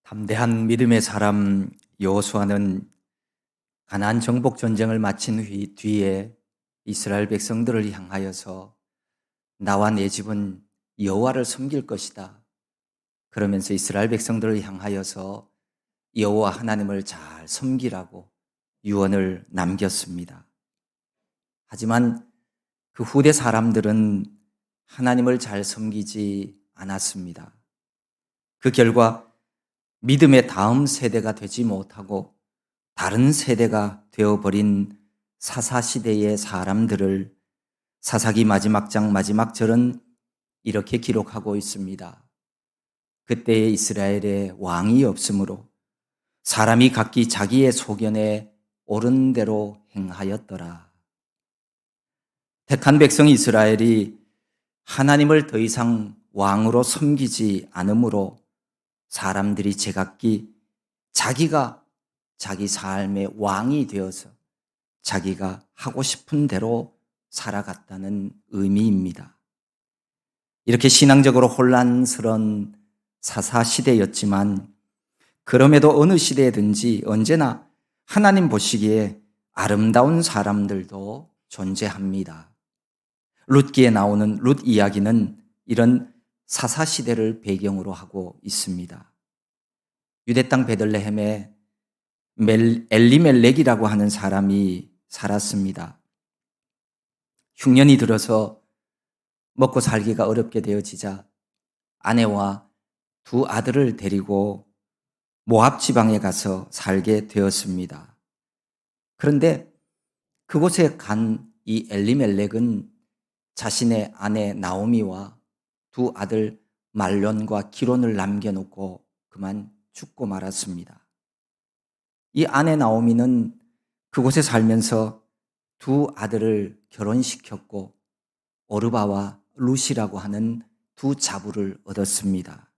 담대한 믿음의 사람 여호수아는 가나안 정복 전쟁을 마친 뒤에 이스라엘 백성들을 향하여서 나와 내 집은 여호와를 섬길 것이다. 그러면서 이스라엘 백성들을 향하여서 여호와 하나님을 잘 섬기라고 유언을 남겼습니다. 하지만 그 후대 사람들은 하나님을 잘 섬기지 않았습니다. 그 결과 믿음의 다음 세대가 되지 못하고 다른 세대가 되어버린 사사시대의 사람들을 사사기 마지막 장 마지막 절은 이렇게 기록하고 있습니다. 그때의 이스라엘에 왕이 없으므로 사람이 각기 자기의 소견에 옳은 대로 행하였더라. 택한 백성 이스라엘이 하나님을 더 이상 왕으로 섬기지 않으므로 사람들이 제각기 자기가 자기 삶의 왕이 되어서 자기가 하고 싶은 대로 살아갔다는 의미입니다. 이렇게 신앙적으로 혼란스러운 사사시대였지만 그럼에도 어느 시대든지 언제나 하나님 보시기에 아름다운 사람들도 존재합니다. 룻기에 나오는 룻 이야기는 이런 사사시대를 배경으로 하고 있습니다. 유대 땅 베들레헴에 엘리멜렉이라고 하는 사람이 살았습니다. 흉년이 들어서 먹고 살기가 어렵게 되어지자 아내와 두 아들을 데리고 모압 지방에 가서 살게 되었습니다. 그런데 그곳에 간 이 엘리멜렉은 자신의 아내 나오미와 두 아들 말론과 기론을 남겨놓고 그만 죽고 말았습니다. 이 아내 나오미는 그곳에 살면서 두 아들을 결혼시켰고 오르바와 룻이라고 하는 두 자부를 얻었습니다.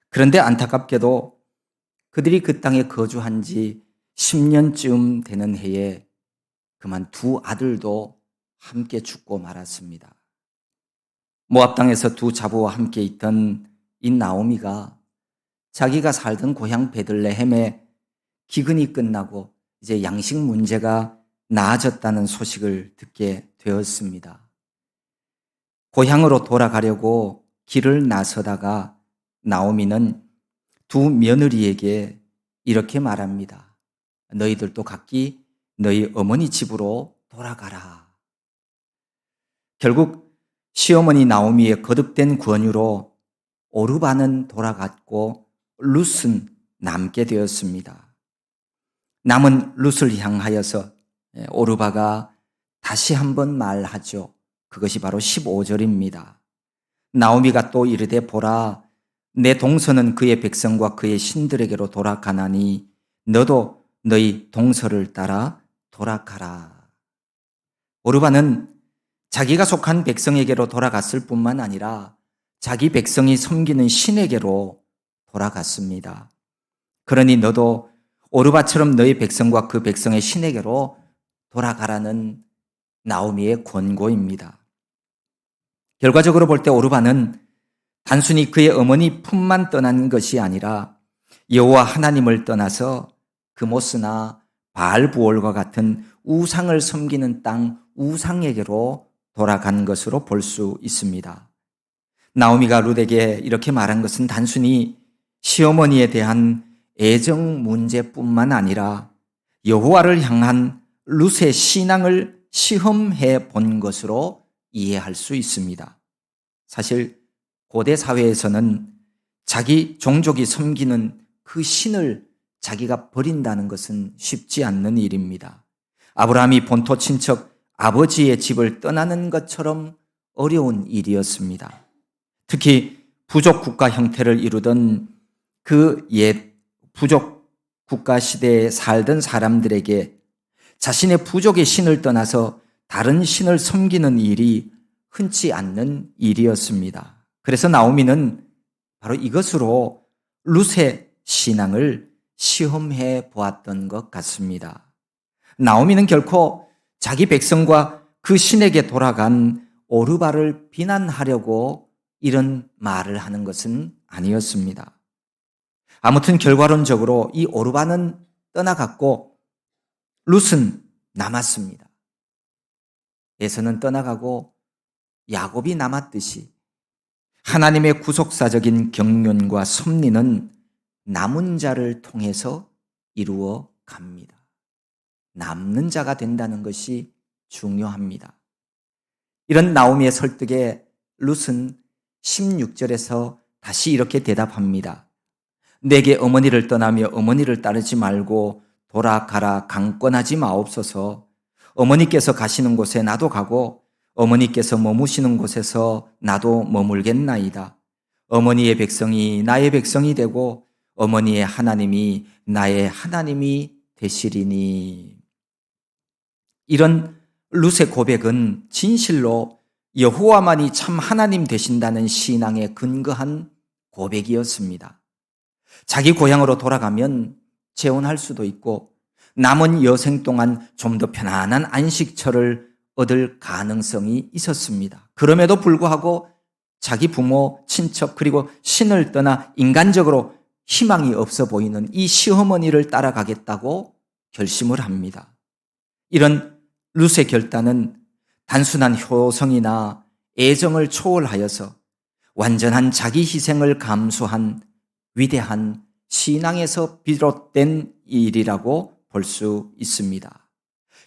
그런데 안타깝게도 그들이 그 땅에 거주한 지 10년쯤 되는 해에 그만 두 아들도 함께 죽고 말았습니다. 모압 땅에서 두 자부와 함께 있던 이 나오미가 자기가 살던 고향 베들레헴에 기근이 끝나고 이제 양식 문제가 나아졌다는 소식을 듣게 되었습니다. 고향으로 돌아가려고 길을 나서다가 나오미는 두 며느리에게 이렇게 말합니다. 너희들도 각기 너희 어머니 집으로 돌아가라. 결국 시어머니 나오미의 거듭된 권유로 오르바는 돌아갔고 룻은 남게 되었습니다. 남은 룻을 향하여서 오르바가 다시 한번 말하죠. 그것이 바로 15절입니다. 나오미가 또 이르되 보라, 내 동서는 그의 백성과 그의 신들에게로 돌아가나니 너도 너희 동서를 따라 돌아가라. 오르바는 자기가 속한 백성에게로 돌아갔을 뿐만 아니라 자기 백성이 섬기는 신에게로 돌아갔습니다. 그러니 너도 오르바처럼 너희 백성과 그 백성의 신에게로 돌아가라는 나오미의 권고입니다. 결과적으로 볼 때 오르바는 단순히 그의 어머니 품만 떠난 것이 아니라 여호와 하나님을 떠나서 그모스나 바알부올과 같은 우상을 섬기는 땅 우상에게로 돌아간 것으로 볼 수 있습니다. 나오미가 룻에게 이렇게 말한 것은 단순히 시어머니에 대한 애정 문제뿐만 아니라 여호와를 향한 룻의 신앙을 시험해 본 것으로 이해할 수 있습니다. 사실 고대 사회에서는 자기 종족이 섬기는 그 신을 자기가 버린다는 것은 쉽지 않는 일입니다. 아브라함이 본토 친척 아버지의 집을 떠나는 것처럼 어려운 일이었습니다. 특히 부족 국가 형태를 이루던 그 옛 부족 국가 시대에 살던 사람들에게 자신의 부족의 신을 떠나서 다른 신을 섬기는 일이 흔치 않는 일이었습니다. 그래서 나오미는 바로 이것으로 룻의 신앙을 시험해 보았던 것 같습니다. 나오미는 결코 자기 백성과 그 신에게 돌아간 오르바를 비난하려고 이런 말을 하는 것은 아니었습니다. 아무튼 결과론적으로 이 오르바는 떠나갔고 룻은 남았습니다. 에서는 떠나가고 야곱이 남았듯이 하나님의 구속사적인 경륜과 섭리는 남은 자를 통해서 이루어 갑니다. 남는 자가 된다는 것이 중요합니다. 이런 나오미의 설득에 룻은 16절에서 다시 이렇게 대답합니다. 내게 어머니를 떠나며 어머니를 따르지 말고 돌아가라 강권하지 마옵소서. 어머니께서 가시는 곳에 나도 가고 어머니께서 머무시는 곳에서 나도 머물겠나이다. 어머니의 백성이 나의 백성이 되고 어머니의 하나님이 나의 하나님이 되시리니. 이런 룻의 고백은 진실로 여호와만이 참 하나님 되신다는 신앙에 근거한 고백이었습니다. 자기 고향으로 돌아가면 재혼할 수도 있고 남은 여생 동안 좀 더 편안한 안식처를 얻을 가능성이 있었습니다. 그럼에도 불구하고 자기 부모, 친척 그리고 신을 떠나 인간적으로 희망이 없어 보이는 이 시어머니를 따라가겠다고 결심을 합니다. 이런 룻의 결단은 단순한 효성이나 애정을 초월하여서 완전한 자기 희생을 감수한 위대한 신앙에서 비롯된 일이라고 볼 수 있습니다.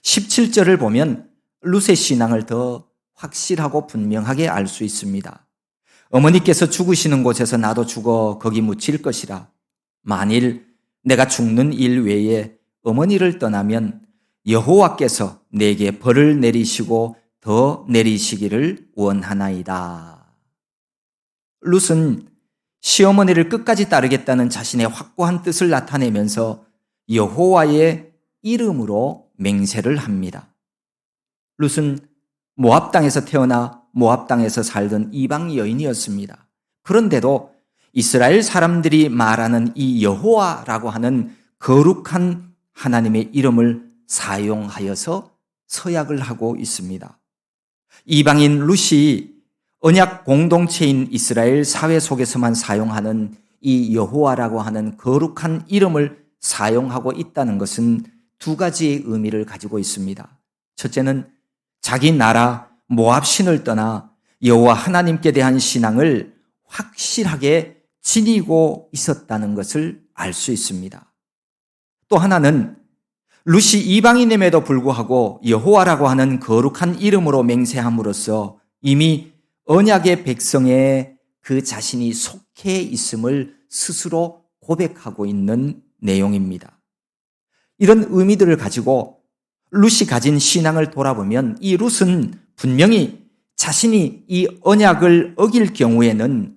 17절을 보면 룻의 신앙을 더 확실하고 분명하게 알 수 있습니다. 어머니께서 죽으시는 곳에서 나도 죽어 거기 묻힐 것이라. 만일 내가 죽는 일 외에 어머니를 떠나면 여호와께서 내게 벌을 내리시고 더 내리시기를 원하나이다. 룻은 시어머니를 끝까지 따르겠다는 자신의 확고한 뜻을 나타내면서 여호와의 이름으로 맹세를 합니다. 룻은 모압 땅에서 태어나 모압 땅에서 살던 이방 여인이었습니다. 그런데도 이스라엘 사람들이 말하는 이 여호와라고 하는 거룩한 하나님의 이름을 사용하여서 서약을 하고 있습니다. 이방인 룻이 언약 공동체인 이스라엘 사회 속에서만 사용하는 이 여호와라고 하는 거룩한 이름을 사용하고 있다는 것은 두 가지의 의미를 가지고 있습니다. 첫째는 자기 나라 모압 신을 떠나 여호와 하나님께 대한 신앙을 확실하게 지니고 있었다는 것을 알 수 있습니다. 또 하나는 룻이 이방인임에도 불구하고 여호와라고 하는 거룩한 이름으로 맹세함으로써 이미 언약의 백성에 그 자신이 속해 있음을 스스로 고백하고 있는 내용입니다. 이런 의미들을 가지고 룻이 가진 신앙을 돌아보면 이 룻은 분명히 자신이 이 언약을 어길 경우에는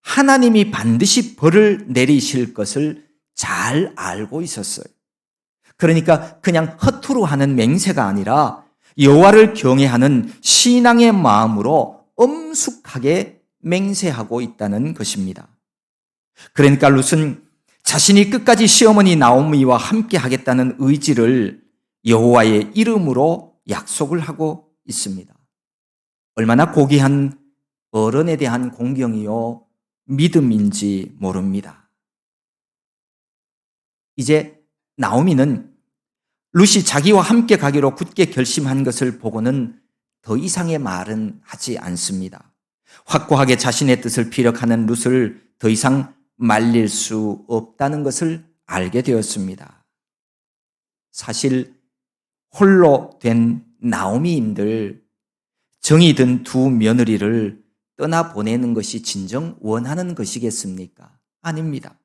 하나님이 반드시 벌을 내리실 것을 잘 알고 있었어요. 그러니까 그냥 허투루 하는 맹세가 아니라 여호와를 경외하는 신앙의 마음으로 엄숙하게 맹세하고 있다는 것입니다. 그러니까 룻은 자신이 끝까지 시어머니 나오미와 함께 하겠다는 의지를 여호와의 이름으로 약속을 하고 있습니다. 얼마나 고귀한 어른에 대한 공경이요 믿음인지 모릅니다. 이제 나오미는 룻이 자기와 함께 가기로 굳게 결심한 것을 보고는 더 이상의 말은 하지 않습니다. 확고하게 자신의 뜻을 피력하는 룻을 더 이상 말릴 수 없다는 것을 알게 되었습니다. 사실 홀로 된 나오미인들 정이 든 두 며느리를 떠나보내는 것이 진정 원하는 것이겠습니까? 아닙니다.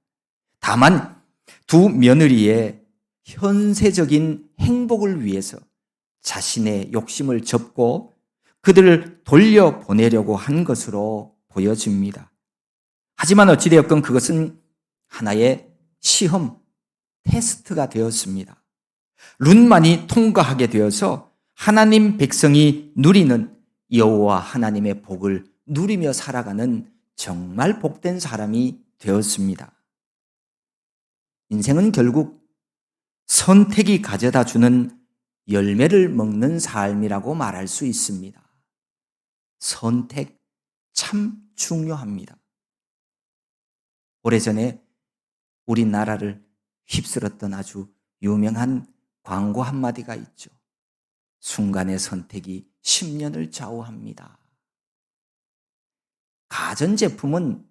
다만 두 며느리의 현세적인 행복을 위해서 자신의 욕심을 접고 그들을 돌려보내려고 한 것으로 보여집니다. 하지만 어찌되었건 그것은 하나의 시험, 테스트가 되었습니다. 룻만이 통과하게 되어서 하나님 백성이 누리는 여호와 하나님의 복을 누리며 살아가는 정말 복된 사람이 되었습니다. 인생은 결국 선택이 가져다 주는 열매를 먹는 삶이라고 말할 수 있습니다. 선택 참 중요합니다. 오래전에 우리나라를 휩쓸었던 아주 유명한 광고 한마디가 있죠. 순간의 선택이 10년을 좌우합니다. 가전제품은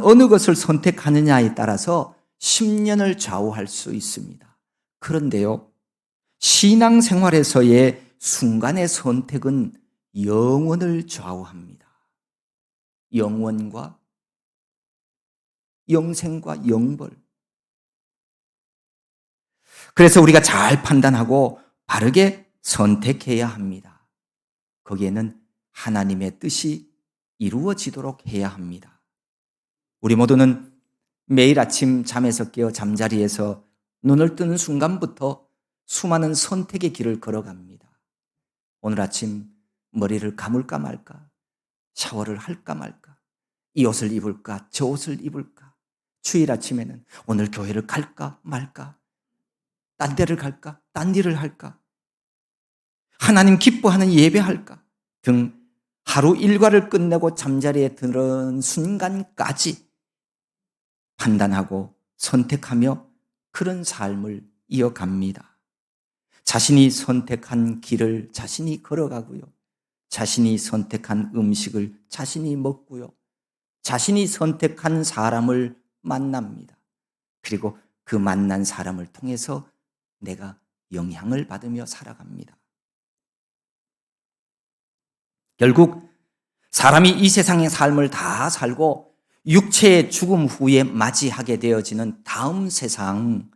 어느 것을 선택하느냐에 따라서 10년을 좌우할 수 있습니다. 그런데요, 신앙생활에서의 순간의 선택은 영원을 좌우합니다. 영원과 영생과 영벌. 그래서 우리가 잘 판단하고 바르게 선택해야 합니다. 거기에는 하나님의 뜻이 이루어지도록 해야 합니다. 우리 모두는 매일 아침 잠에서 깨어 잠자리에서 눈을 뜨는 순간부터 수많은 선택의 길을 걸어갑니다. 오늘 아침 머리를 감을까 말까, 샤워를 할까 말까, 이 옷을 입을까, 저 옷을 입을까, 주일 아침에는 오늘 교회를 갈까 말까, 딴 데를 갈까, 딴 일을 할까, 하나님 기뻐하는 예배할까 등 하루 일과를 끝내고 잠자리에 드는 순간까지 판단하고 선택하며 그런 삶을 이어갑니다. 자신이 선택한 길을 자신이 걸어가고요. 자신이 선택한 음식을 자신이 먹고요. 자신이 선택한 사람을 만납니다. 그리고 그 만난 사람을 통해서 내가 영향을 받으며 살아갑니다. 결국 사람이 이 세상의 삶을 다 살고 육체의 죽음 후에 맞이하게 되어지는 다음 세상,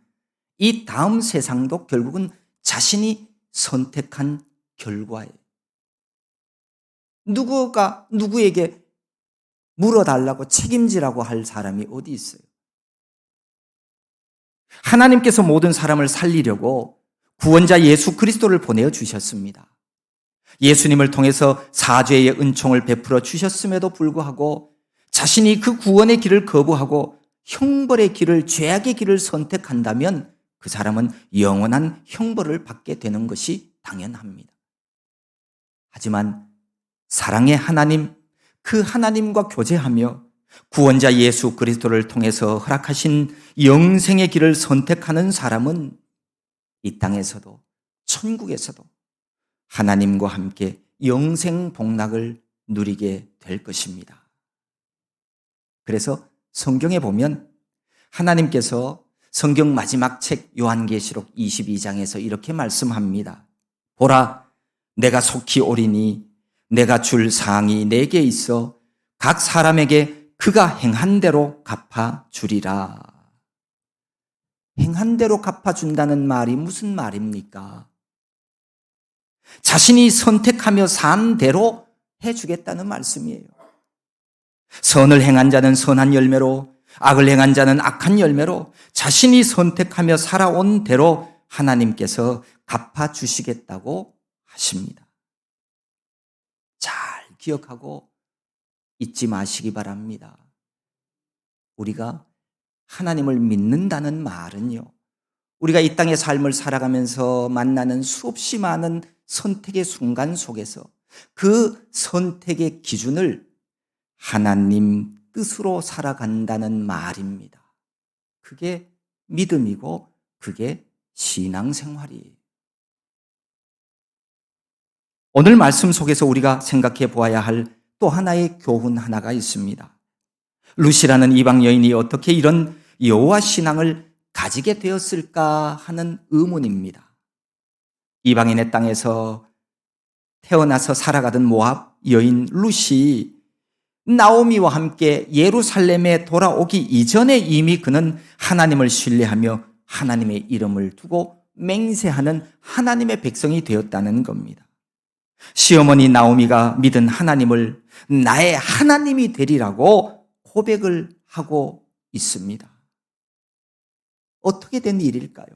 이 다음 세상도 결국은 자신이 선택한 결과예요. 누구가 누구에게 물어달라고 책임지라고 할 사람이 어디 있어요? 하나님께서 모든 사람을 살리려고 구원자 예수 그리스도를 보내어 주셨습니다. 예수님을 통해서 사죄의 은총을 베풀어 주셨음에도 불구하고 자신이 그 구원의 길을 거부하고 형벌의 길을, 죄악의 길을 선택한다면 그 사람은 영원한 형벌을 받게 되는 것이 당연합니다. 하지만 사랑의 하나님, 그 하나님과 교제하며 구원자 예수 그리스도를 통해서 허락하신 영생의 길을 선택하는 사람은 이 땅에서도 천국에서도 하나님과 함께 영생 복락을 누리게 될 것입니다. 그래서 성경에 보면 하나님께서 성경 마지막 책 요한계시록 22장에서 이렇게 말씀합니다. 보라, 내가 속히 오리니 내가 줄 상이 내게 있어 각 사람에게 그가 행한 대로 갚아주리라. 행한 대로 갚아준다는 말이 무슨 말입니까? 자신이 선택하며 산 대로 해주겠다는 말씀이에요. 선을 행한 자는 선한 열매로, 악을 행한 자는 악한 열매로 자신이 선택하며 살아온 대로 하나님께서 갚아주시겠다고 하십니다. 잘 기억하고 잊지 마시기 바랍니다. 우리가 하나님을 믿는다는 말은요, 우리가 이 땅의 삶을 살아가면서 만나는 수없이 많은 선택의 순간 속에서 그 선택의 기준을 하나님 뜻으로 살아간다는 말입니다. 그게 믿음이고 그게 신앙생활이에요. 오늘 말씀 속에서 우리가 생각해 보아야 할 또 하나의 교훈 하나가 있습니다. 루시라는 이방 여인이 어떻게 이런 여호와 신앙을 가지게 되었을까 하는 의문입니다. 이방인의 땅에서 태어나서 살아가던 모압 여인 루시, 나오미와 함께 예루살렘에 돌아오기 이전에 이미 그는 하나님을 신뢰하며 하나님의 이름을 두고 맹세하는 하나님의 백성이 되었다는 겁니다. 시어머니 나오미가 믿은 하나님을 나의 하나님이 되리라고 고백을 하고 있습니다. 어떻게 된 일일까요?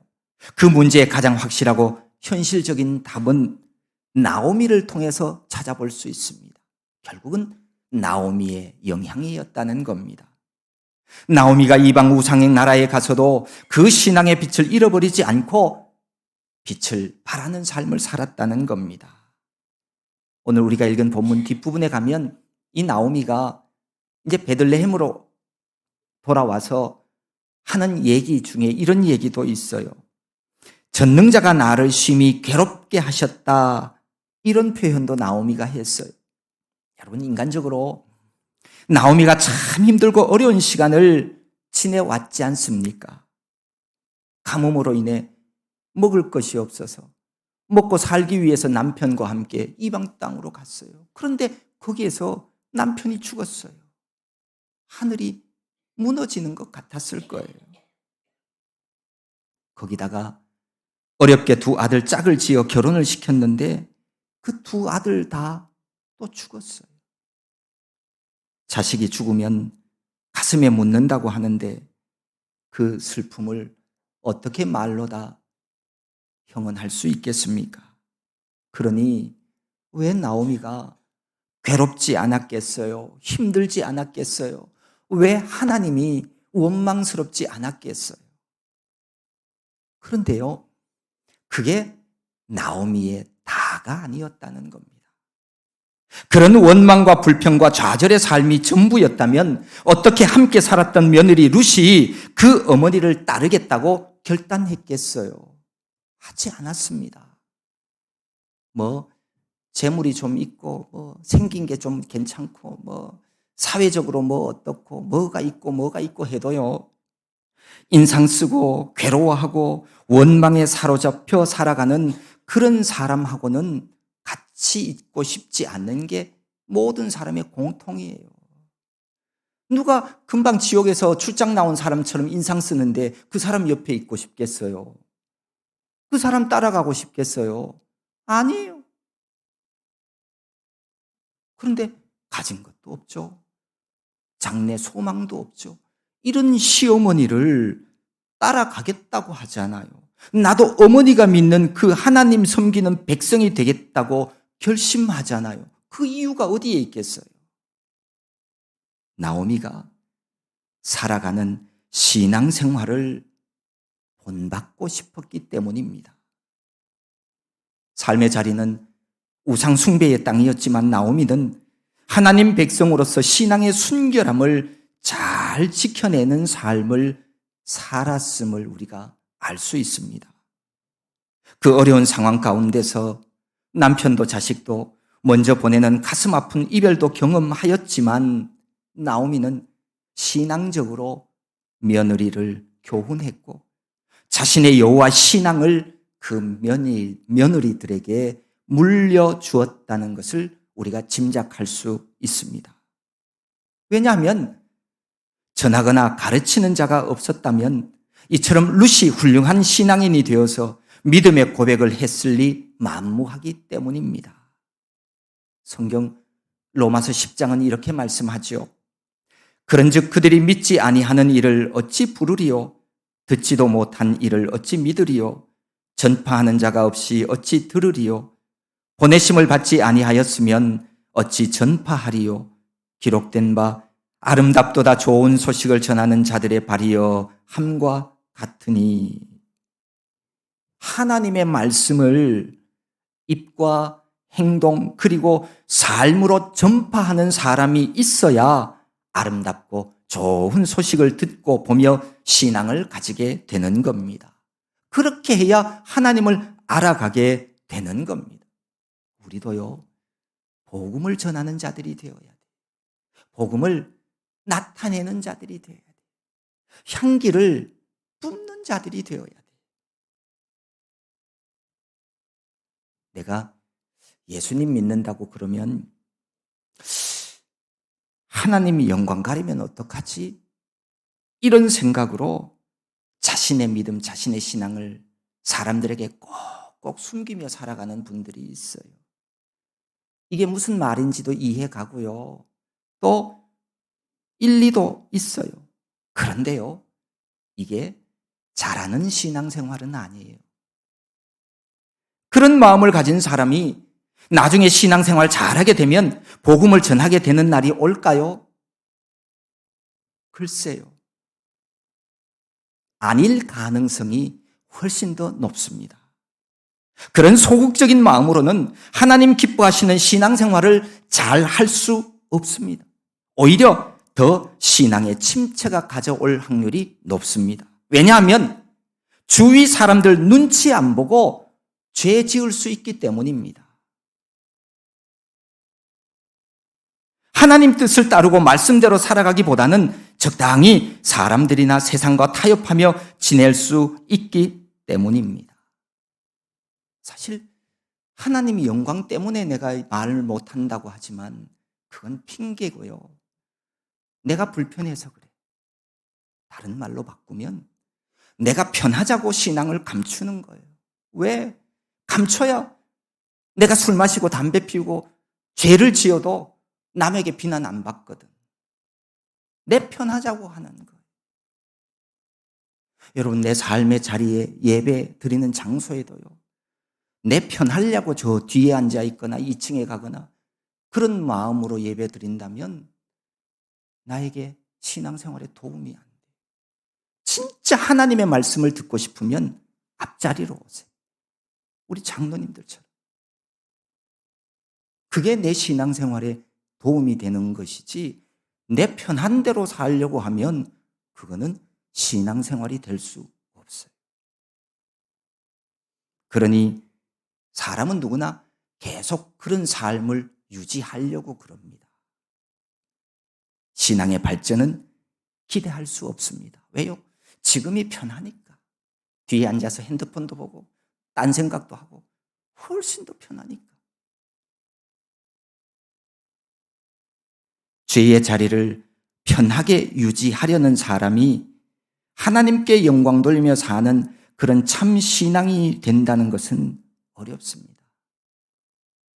그 문제의 가장 확실하고 현실적인 답은 나오미를 통해서 찾아볼 수 있습니다. 결국은 나오미의 영향이었다는 겁니다. 나오미가 이방 우상의 나라에 가서도 그 신앙의 빛을 잃어버리지 않고 빛을 발하는 삶을 살았다는 겁니다. 오늘 우리가 읽은 본문 뒷부분에 가면 이 나오미가 이제 베들레헴으로 돌아와서 하는 얘기 중에 이런 얘기도 있어요. 전능자가 나를 심히 괴롭게 하셨다. 이런 표현도 나오미가 했어요. 여러분, 인간적으로 나오미가 참 힘들고 어려운 시간을 지내왔지 않습니까? 가뭄으로 인해 먹을 것이 없어서 먹고 살기 위해서 남편과 함께 이방 땅으로 갔어요. 그런데 거기에서 남편이 죽었어요. 하늘이 무너지는 것 같았을 거예요. 거기다가 어렵게 두 아들 짝을 지어 결혼을 시켰는데 그 두 아들 다 또 죽었어요. 자식이 죽으면 가슴에 묻는다고 하는데 그 슬픔을 어떻게 말로 다 형언할 수 있겠습니까? 그러니 왜 나오미가 괴롭지 않았겠어요? 힘들지 않았겠어요? 왜 하나님이 원망스럽지 않았겠어요? 그런데요, 그게 나오미의 다가 아니었다는 겁니다. 그런 원망과 불평과 좌절의 삶이 전부였다면 어떻게 함께 살았던 며느리 룻이 그 어머니를 따르겠다고 결단했겠어요? 하지 않았습니다. 재물이 좀 있고, 생긴 게 좀 괜찮고, 사회적으로 어떻고, 뭐가 있고 해도요, 인상 쓰고 괴로워하고 원망에 사로잡혀 살아가는 그런 사람하고는 같이 있고 싶지 않는 게 모든 사람의 공통이에요. 누가 금방 지옥에서 출장 나온 사람처럼 인상 쓰는데 그 사람 옆에 있고 싶겠어요? 그 사람 따라가고 싶겠어요? 아니에요. 그런데 가진 것도 없죠. 장래 소망도 없죠. 이런 시어머니를 따라가겠다고 하잖아요. 나도 어머니가 믿는 그 하나님 섬기는 백성이 되겠다고 결심하잖아요. 그 이유가 어디에 있겠어요? 나오미가 살아가는 신앙생활을 본받고 싶었기 때문입니다. 삶의 자리는 우상 숭배의 땅이었지만 나오미는 하나님 백성으로서 신앙의 순결함을 잘 지켜내는 삶을 살았음을 우리가 알 수 있습니다. 그 어려운 상황 가운데서 남편도 자식도 먼저 보내는 가슴 아픈 이별도 경험하였지만 나오미는 신앙적으로 며느리를 교훈했고 자신의 여호와 신앙을 그 며느리들에게 물려주었다는 것을 우리가 짐작할 수 있습니다. 왜냐하면 전하거나 가르치는 자가 없었다면 이처럼 룻이 훌륭한 신앙인이 되어서 믿음의 고백을 했을 리 만무하기 때문입니다. 성경 로마서 10장은 이렇게 말씀하죠. 그런즉 그들이 믿지 아니하는 일을 어찌 부르리요? 듣지도 못한 일을 어찌 믿으리요? 전파하는 자가 없이 어찌 들으리요? 보내심을 받지 아니하였으면 어찌 전파하리요? 기록된 바 아름답도다 좋은 소식을 전하는 자들의 발이여 함과 같으니. 하나님의 말씀을 입과 행동 그리고 삶으로 전파하는 사람이 있어야 아름답고 좋은 소식을 듣고 보며 신앙을 가지게 되는 겁니다. 그렇게 해야 하나님을 알아가게 되는 겁니다. 우리도요, 복음을 전하는 자들이 되어야 돼요. 복음을 나타내는 자들이 되어야 돼요. 향기를 뿜는 자들이 되어야 돼요. 내가 예수님 믿는다고 그러면 하나님이 영광 가리면 어떡하지? 이런 생각으로 자신의 믿음, 자신의 신앙을 사람들에게 꼭꼭 숨기며 살아가는 분들이 있어요. 이게 무슨 말인지도 이해가고요. 또 일리도 있어요. 그런데요, 이게 잘하는 신앙생활은 아니에요. 그런 마음을 가진 사람이 나중에 신앙생활 잘하게 되면 복음을 전하게 되는 날이 올까요? 글쎄요. 아닐 가능성이 훨씬 더 높습니다. 그런 소극적인 마음으로는 하나님 기뻐하시는 신앙생활을 잘 할 수 없습니다. 오히려 더 신앙의 침체가 가져올 확률이 높습니다. 왜냐하면 주위 사람들 눈치 안 보고 죄 지을 수 있기 때문입니다. 하나님 뜻을 따르고 말씀대로 살아가기보다는 적당히 사람들이나 세상과 타협하며 지낼 수 있기 때문입니다. 사실 하나님이 영광 때문에 내가 말을 못한다고 하지만 그건 핑계고요. 내가 불편해서 그래. 다른 말로 바꾸면 내가 편하자고 신앙을 감추는 거예요. 왜? 감춰야 내가 술 마시고 담배 피우고 죄를 지어도 남에게 비난 안 받거든. 내 편하자고 하는 거예요. 여러분, 내 삶의 자리에 예배 드리는 장소에도요. 내 편하려고 저 뒤에 앉아 있거나 2층에 가거나 그런 마음으로 예배 드린다면 나에게 신앙생활에 도움이 안 돼. 진짜 하나님의 말씀을 듣고 싶으면 앞자리로 오세요. 우리 장로님들처럼. 그게 내 신앙생활에 도움이 되는 것이지 내 편한 대로 살려고 하면 그거는 신앙생활이 될 수 없어요. 그러니 사람은 누구나 계속 그런 삶을 유지하려고 그럽니다. 신앙의 발전은 기대할 수 없습니다. 왜요? 지금이 편하니까. 뒤에 앉아서 핸드폰도 보고 딴 생각도 하고 훨씬 더 편하니까. 죄의 자리를 편하게 유지하려는 사람이 하나님께 영광 돌리며 사는 그런 참 신앙이 된다는 것은 어렵습니다.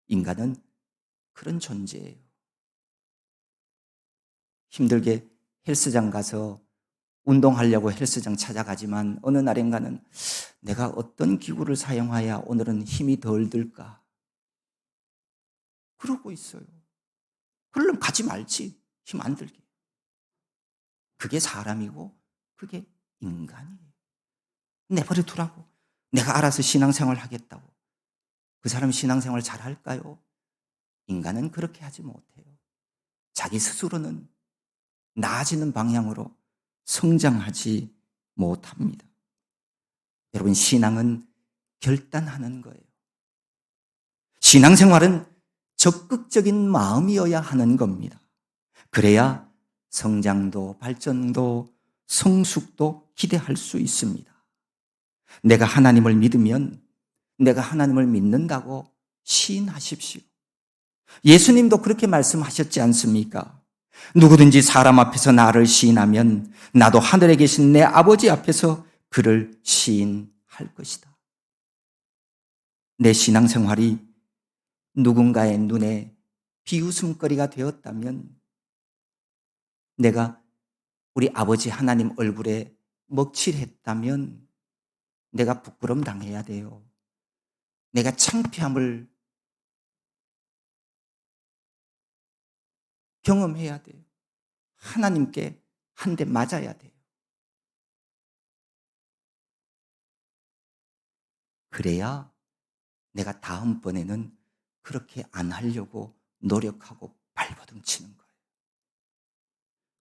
인간은 그런 존재예요. 힘들게 헬스장 가서 운동하려고 헬스장 찾아가지만 어느 날인가는 내가 어떤 기구를 사용해야 오늘은 힘이 덜 들까? 그러고 있어요. 그러려면 가지 말지. 힘 안 들게. 그게 사람이고 그게 인간이에요. 내버려 두라고. 내가 알아서 신앙생활 하겠다고. 그 사람이 신앙생활 잘 할까요? 인간은 그렇게 하지 못해요. 자기 스스로는 나아지는 방향으로 성장하지 못합니다. 여러분, 신앙은 결단하는 거예요. 신앙생활은 적극적인 마음이어야 하는 겁니다. 그래야 성장도 발전도 성숙도 기대할 수 있습니다. 내가 하나님을 믿으면 내가 하나님을 믿는다고 시인하십시오. 예수님도 그렇게 말씀하셨지 않습니까? 누구든지 사람 앞에서 나를 시인하면 나도 하늘에 계신 내 아버지 앞에서 그를 시인할 것이다. 내 신앙생활이 누군가의 눈에 비웃음거리가 되었다면 내가 우리 아버지 하나님 얼굴에 먹칠했다면 내가 부끄럼 당해야 돼요. 내가 창피함을 경험해야 돼요. 하나님께 한 대 맞아야 돼요. 그래야 내가 다음번에는 그렇게 안 하려고 노력하고 발버둥 치는 거예요.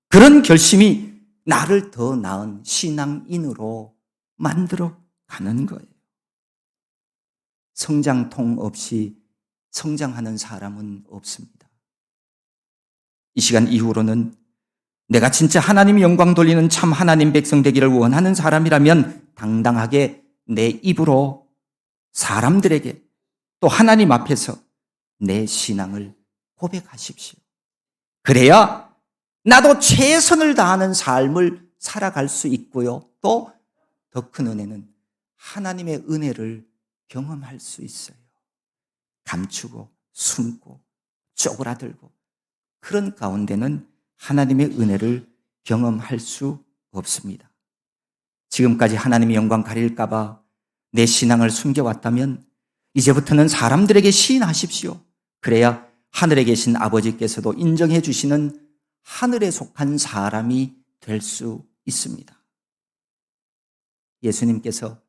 그런 결심이 나를 더 나은 신앙인으로 만들어 가는 거예요. 성장통 없이 성장하는 사람은 없습니다. 이 시간 이후로는 내가 진짜 하나님 영광 돌리는 참 하나님 백성 되기를 원하는 사람이라면 당당하게 내 입으로 사람들에게 또 하나님 앞에서 내 신앙을 고백하십시오. 그래야 나도 최선을 다하는 삶을 살아갈 수 있고요. 또 더 큰 은혜는 하나님의 은혜를 경험할 수 있어요. 감추고 숨고 쪼그라들고 그런 가운데는 하나님의 은혜를 경험할 수 없습니다. 지금까지 하나님의 영광 가릴까 봐 내 신앙을 숨겨왔다면 이제부터는 사람들에게 시인하십시오. 그래야 하늘에 계신 아버지께서도 인정해 주시는 하늘에 속한 사람이 될 수 있습니다. 예수님께서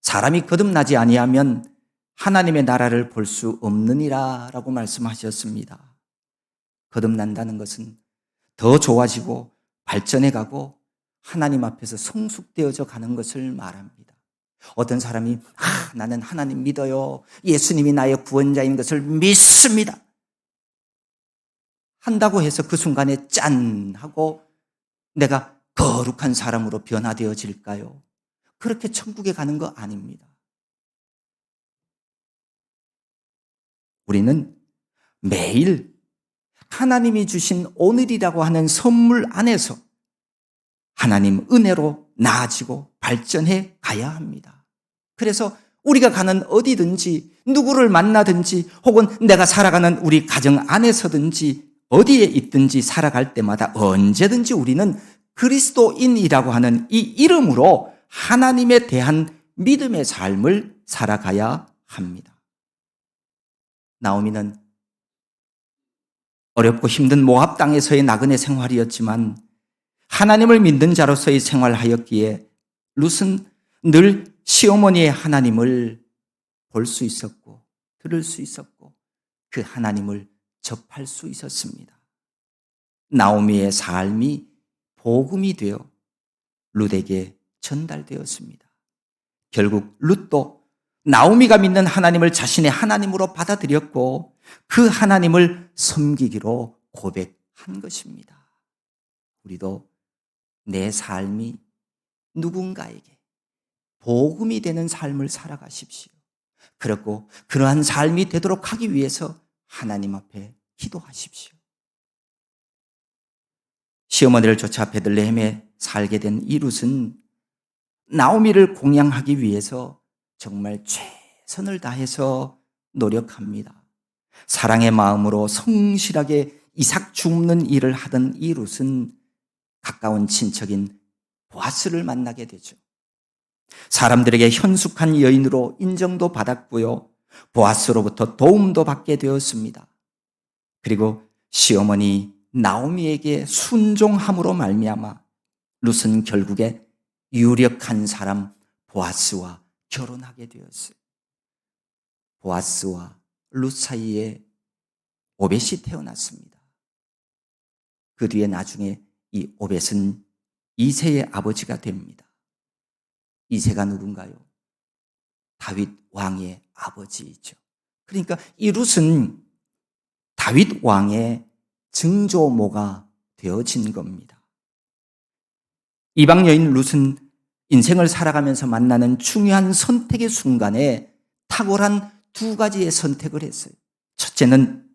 사람이 거듭나지 아니하면 하나님의 나라를 볼 수 없느니라 라고 말씀하셨습니다. 거듭난다는 것은 더 좋아지고 발전해가고 하나님 앞에서 성숙되어져 가는 것을 말합니다. 어떤 사람이 나는 하나님 믿어요. 예수님이 나의 구원자인 것을 믿습니다. 한다고 해서 그 순간에 짠 하고 내가 거룩한 사람으로 변화되어질까요? 그렇게 천국에 가는 거 아닙니다. 우리는 매일 하나님이 주신 오늘이라고 하는 선물 안에서 하나님 은혜로 나아지고 발전해 가야 합니다. 그래서 우리가 가는 어디든지 누구를 만나든지 혹은 내가 살아가는 우리 가정 안에서든지 어디에 있든지 살아갈 때마다 언제든지 우리는 그리스도인이라고 하는 이 이름으로 하나님에 대한 믿음의 삶을 살아가야 합니다. 나오미는 어렵고 힘든 모압 땅에서의 나그네 생활이었지만 하나님을 믿는 자로서의 생활하였기에 룻은 늘 시어머니의 하나님을 볼 수 있었고 들을 수 있었고 그 하나님을 접할 수 있었습니다. 나오미의 삶이 복음이 되어 룻에게 전달되었습니다. 결국 룻도 나오미가 믿는 하나님을 자신의 하나님으로 받아들였고 그 하나님을 섬기기로 고백한 것입니다. 우리도 내 삶이 누군가에게 복음이 되는 삶을 살아가십시오. 그렇고 그러한 삶이 되도록 하기 위해서 하나님 앞에 기도하십시오. 시어머니를 쫓아 베들레헴에 살게 된 이 룻은 나오미를 공양하기 위해서 정말 최선을 다해서 노력합니다. 사랑의 마음으로 성실하게 이삭 줍는 일을 하던 이 룻은 가까운 친척인 보아스를 만나게 되죠. 사람들에게 현숙한 여인으로 인정도 받았고요. 보아스로부터 도움도 받게 되었습니다. 그리고 시어머니 나오미에게 순종함으로 말미암아 룻은 결국에 유력한 사람 보아스와 결혼하게 되었어요. 보아스와 룻 사이에 오벳이 태어났습니다. 그 뒤에 나중에 이 오벳은 이새의 아버지가 됩니다. 이새가 누군가요? 다윗 왕의 아버지이죠. 그러니까 이 룻은 다윗 왕의 증조모가 되어진 겁니다. 이방 여인 룻은 인생을 살아가면서 만나는 중요한 선택의 순간에 탁월한 두 가지의 선택을 했어요. 첫째는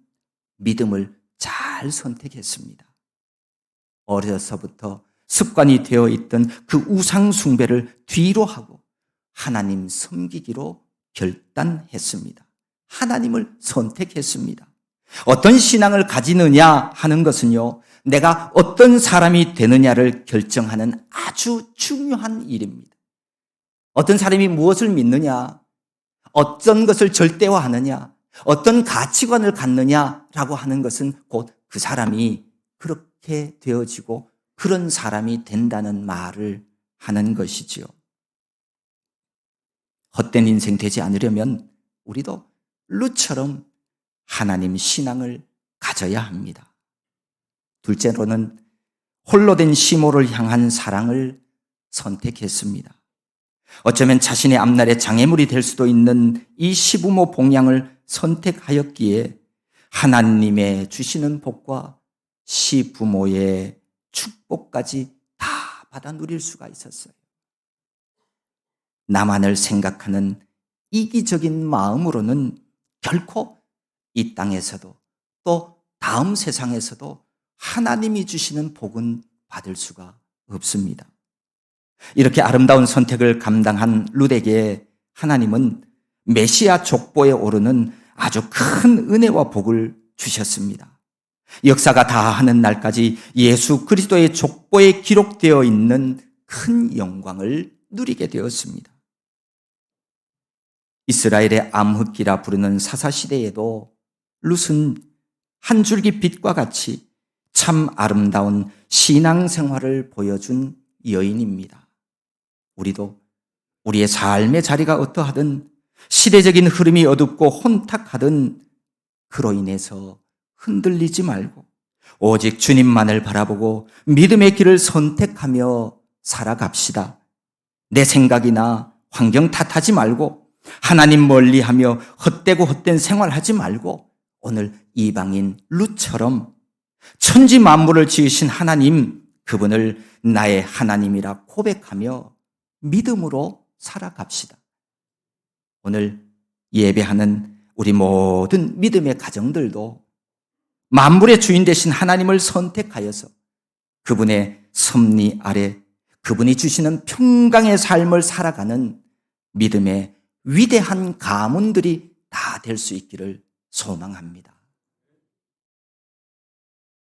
믿음을 잘 선택했습니다. 어려서부터 습관이 되어 있던 그 우상 숭배를 뒤로 하고 하나님 섬기기로 결단했습니다. 하나님을 선택했습니다. 어떤 신앙을 가지느냐 하는 것은요, 내가 어떤 사람이 되느냐를 결정하는 아주 중요한 일입니다. 어떤 사람이 무엇을 믿느냐, 어떤 것을 절대화하느냐, 어떤 가치관을 갖느냐라고 하는 것은 곧 그 사람이 그렇게 되어지고 그런 사람이 된다는 말을 하는 것이지요. 헛된 인생 되지 않으려면 우리도 룻처럼 하나님 신앙을 가져야 합니다. 둘째로는 홀로 된 시모를 향한 사랑을 선택했습니다. 어쩌면 자신의 앞날의 장애물이 될 수도 있는 이 시부모 봉양을 선택하였기에 하나님의 주시는 복과 시부모의 축복까지 다 받아 누릴 수가 있었어요. 나만을 생각하는 이기적인 마음으로는 결코 이 땅에서도 또 다음 세상에서도 하나님이 주시는 복은 받을 수가 없습니다. 이렇게 아름다운 선택을 감당한 룻에게 하나님은 메시아 족보에 오르는 아주 큰 은혜와 복을 주셨습니다. 역사가 다하는 날까지 예수 그리스도의 족보에 기록되어 있는 큰 영광을 누리게 되었습니다. 이스라엘의 암흑기라 부르는 사사시대에도 룻은 한 줄기 빛과 같이 참 아름다운 신앙생활을 보여준 여인입니다. 우리도 우리의 삶의 자리가 어떠하든 시대적인 흐름이 어둡고 혼탁하든 그로 인해서 흔들리지 말고 오직 주님만을 바라보고 믿음의 길을 선택하며 살아갑시다. 내 생각이나 환경 탓하지 말고 하나님 멀리하며 헛되고 헛된 생활하지 말고 오늘 이방인 룻처럼 천지 만물을 지으신 하나님, 그분을 나의 하나님이라 고백하며 믿음으로 살아갑시다. 오늘 예배하는 우리 모든 믿음의 가정들도 만물의 주인 되신 하나님을 선택하여서 그분의 섭리 아래 그분이 주시는 평강의 삶을 살아가는 믿음의 위대한 가문들이 다 될 수 있기를 소망합니다.